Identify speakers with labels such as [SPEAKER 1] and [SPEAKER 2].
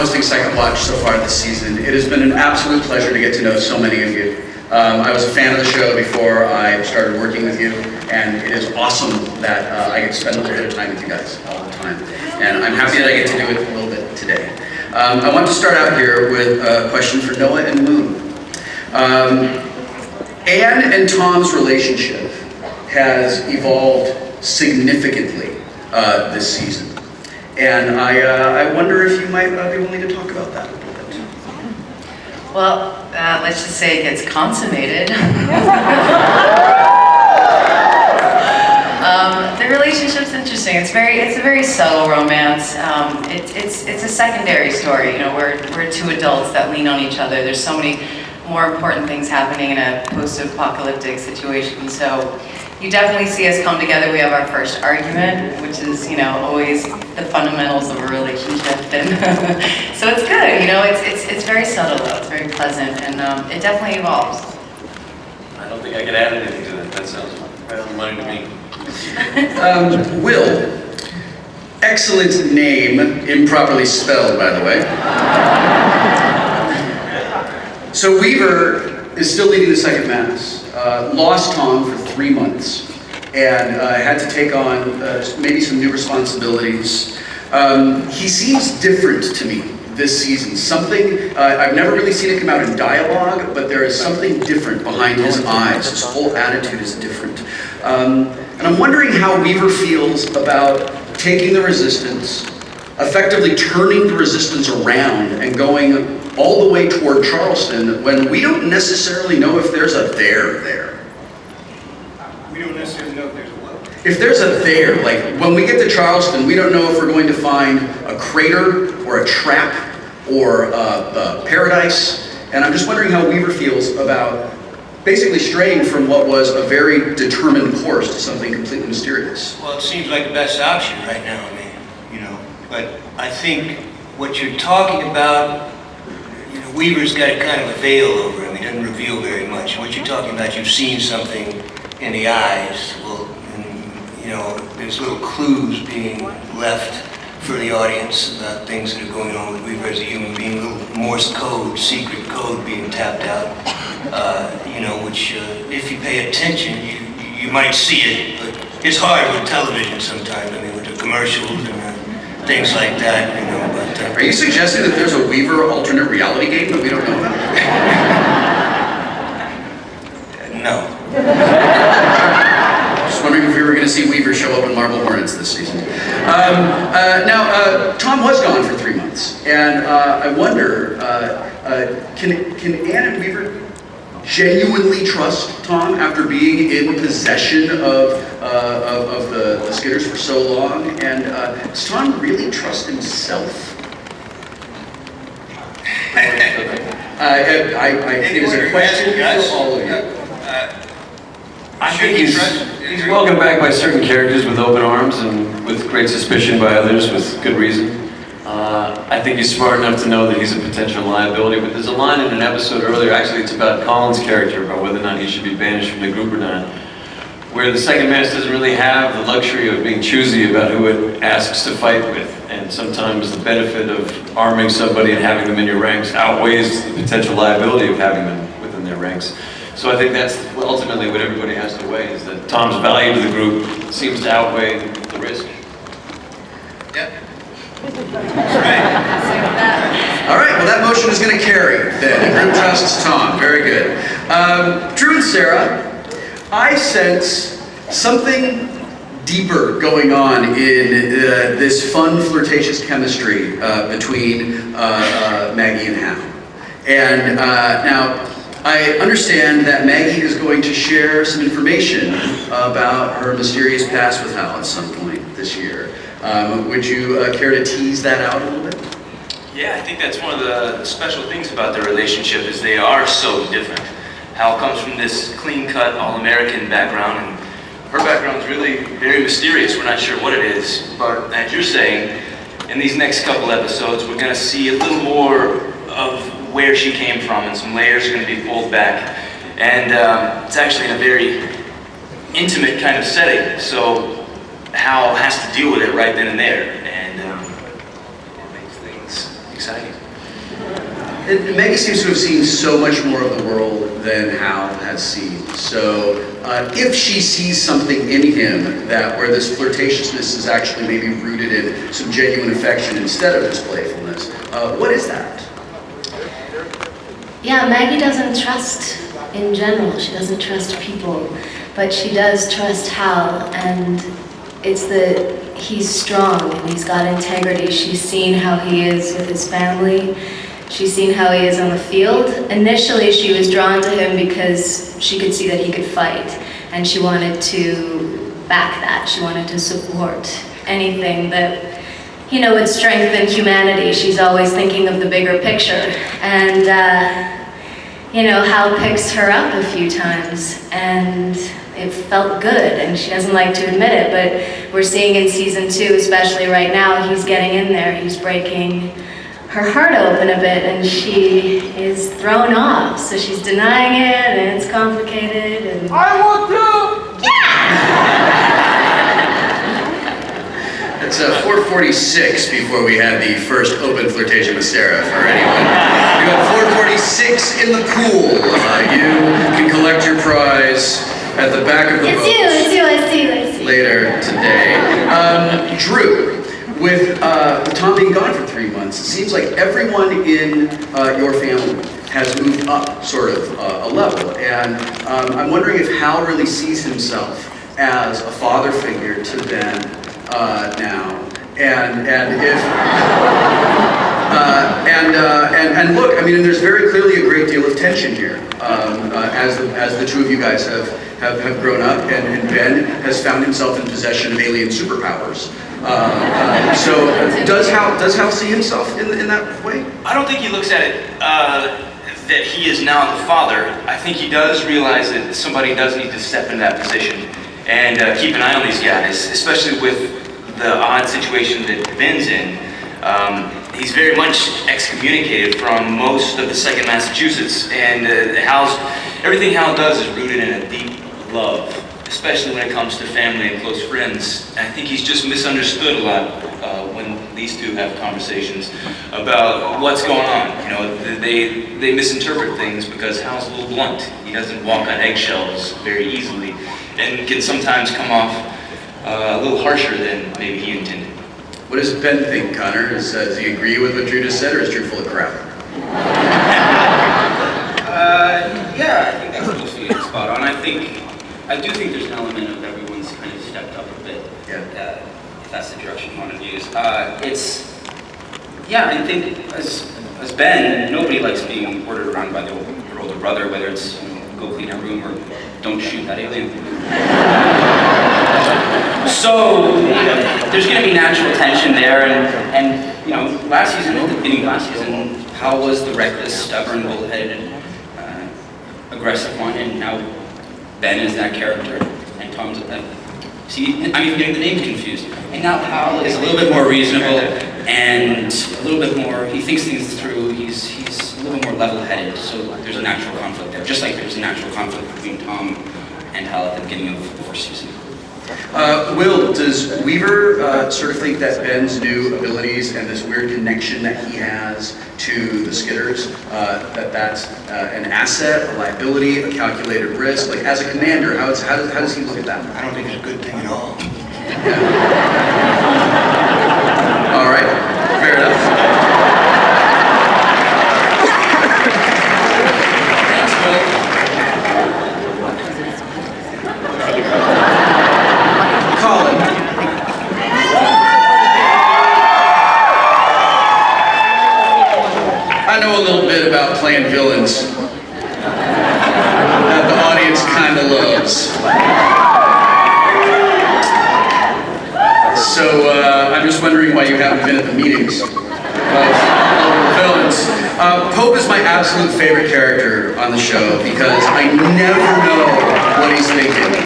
[SPEAKER 1] hosting Second Watch so far this season. It has been an absolute pleasure to get to know so many of you. I was a fan of the show before I started working with you, and it is awesome that I get to spend a little bit of time with you guys all the time. And I'm happy that I get to do it a little bit today. I want to start out here with a question for Noah and Moon. Anne and Tom's relationship has evolved significantly this season. And I wonder if you might be willing to talk about that a little bit.
[SPEAKER 2] Well, let's just say it gets consummated. The relationship's interesting. It's a very subtle romance. It's a secondary story. You know, we're two adults that lean on each other. There's so many more important things happening in a post-apocalyptic situation. So you definitely see us come together. We have our first argument, which is, you know, always the fundamentals of a relationship. And so it's good, you know, it's very subtle though, it's very pleasant, and it definitely evolves.
[SPEAKER 3] I don't think I can add anything to that. That sounds right on the money to me.
[SPEAKER 1] Will, excellent name, improperly spelled, by the way. So Weaver is still leading the second mass. Lost Tom for 3 months, and had to take on maybe some new responsibilities. He seems different to me this season. Something, I've never really seen it come out in dialogue, but there is something different behind his eyes. His whole attitude is different. And I'm wondering how Weaver feels about taking the resistance, effectively turning the resistance around and going all the way toward Charleston when we don't necessarily know if there's a there.
[SPEAKER 4] We don't necessarily know if there's a what?
[SPEAKER 1] If there's a there, like when we get to Charleston, we don't know if we're going to find a crater or a trap or a paradise. And I'm just wondering how Weaver feels about basically straying from what was a very determined course to something completely mysterious.
[SPEAKER 4] Well, it seems like the best option right now, I mean, you know. But I think what you're talking about, you know, Weaver's got a kind of a veil over him. He doesn't reveal very much. What you're talking about, you've seen something in the eyes. Well, and, you know, there's little clues being left for the audience about things that are going on with Weaver as a human being, little Morse code, secret code being tapped out, you know, which if you pay attention, you might see it, but it's hard with television sometimes, I mean, with the commercials and things like that, you know, but...
[SPEAKER 1] Are you suggesting that there's a Weaver alternate reality game that we don't know about?
[SPEAKER 4] No.
[SPEAKER 1] Just wondering if we were going to see Weaver show up in Marble Hornets this season. Now, Tom was gone for 3 months, and I wonder, can Anne and Weaver genuinely trust Tom after being in possession of the Skitters for so long? And does Tom really trust himself? It is a question for all of you.
[SPEAKER 3] I think he's welcomed back by certain characters with open arms and with great suspicion by others with good reason. I think he's smart enough to know that he's a potential liability, but there's a line in an episode earlier, actually it's about Colin's character, about whether or not he should be banished from the group or not, where the second mass doesn't really have the luxury of being choosy about who it asks to fight with, and sometimes the benefit of arming somebody and having them in your ranks outweighs the potential liability of having them within their ranks. So I think that's ultimately what everybody has to weigh, is that Tom's value to the group seems to outweigh the risk.
[SPEAKER 4] Yep.
[SPEAKER 1] All right, well that motion is going to carry then. The group trusts Tom. Very good. Drew and Sarah, I sense something deeper going on in this fun, flirtatious chemistry between Maggie and Hal. And now, I understand that Maggie is going to share some information about her mysterious past with Hal at some point this year. Would you care to tease that out a little bit?
[SPEAKER 5] Yeah, I think that's one of the special things about their relationship is they are so different. Hal comes from this clean-cut, all-American background, and her background is really very mysterious. We're not sure what it is, but as you're saying, in these next couple episodes, we're going to see a little more of where she came from, and some layers are going to be pulled back. And it's actually in a very intimate kind of setting, so Hal has to deal with it right then and there, and it makes things exciting.
[SPEAKER 1] Maggie seems to have seen so much more of the world than Hal has seen. So if she sees something in him where this flirtatiousness is actually maybe rooted in some genuine affection instead of just playfulness, what is that?
[SPEAKER 6] Yeah, Maggie doesn't trust in general. She doesn't trust people, but she does trust Hal, and it's that he's strong and he's got integrity. She's seen how he is with his family. She's seen how he is on the field. Initially, she was drawn to him because she could see that he could fight, and she wanted to back that. She wanted to support anything that, you know, would strengthen humanity. She's always thinking of the bigger picture. And, you know, Hal picks her up a few times, and it felt good, and she doesn't like to admit it, but we're seeing in season 2, especially right now, he's getting in there. He's breaking her heart open a bit, and she is thrown off. So she's denying it, and it's complicated, and...
[SPEAKER 7] I want to!
[SPEAKER 1] It's 4:46 before we had the first open flirtation with Sarah for anyone. We got 4:46 in the pool. You can collect your prize at the back of the boat.
[SPEAKER 6] It's you, I see you.
[SPEAKER 1] Later today. Drew, with Tom being gone for 3 months, it seems like everyone in your family has moved up sort of a level. And I'm wondering if Hal really sees himself as a father figure to Ben now. And if and look, I mean, and there's very clearly a great deal of tension here as the two of you guys have grown up, and Ben has found himself in possession of alien superpowers. So does Hal see himself in that way?
[SPEAKER 5] I don't think he looks at it that he is now the father. I think he does realize that somebody does need to step into that position and keep an eye on these guys, especially with the odd situation that Ben's in. He's very much excommunicated from most of the 2nd Massachusetts, and everything Hal does is rooted in a deep love, especially when it comes to family and close friends. And I think he's just misunderstood a lot when these two have conversations about what's going on. You know, they misinterpret things because Hal's a little blunt. He doesn't walk on eggshells very easily, and can sometimes come off a little harsher than maybe he intended.
[SPEAKER 1] What does Ben think, Connor? Does he agree with what Drew just said, or is Drew full of crap?
[SPEAKER 8] Yeah, I think that's mostly spot on. I do think there's an element of everyone's kind of stepped up a bit.
[SPEAKER 1] Yeah.
[SPEAKER 8] If that's the direction you want to use. I think as Ben, nobody likes being ordered around by your older brother, whether it's go clean a room or don't shoot that alien. So there's going to be natural tension there, and you know, at the beginning of last season, Hal was the reckless, stubborn, bull-headed, aggressive one, and now Ben is that character, and Tom's see, I'm even getting the names confused. And now Hal is a little bit more reasonable, and a little bit more, he thinks things through, he's a little bit more level-headed, so there's a natural conflict there, just like there's a natural conflict between Tom and Hal at the beginning of the first season.
[SPEAKER 1] Will, does Weaver sort of think that Ben's new abilities and this weird connection that he has to the Skitters, that's an asset, a liability, a calculated risk? Like, as a commander, how does he look at that?
[SPEAKER 4] I don't think it's a good thing at all.
[SPEAKER 1] Yeah. All right, fair enough.
[SPEAKER 8] Thanks, Will.
[SPEAKER 1] Colin. I know a little bit about playing villains that the audience kind of loves. So I'm just wondering why you haven't been at the meetings of villains. Pope is my absolute favorite character on the show because I never know what he's thinking.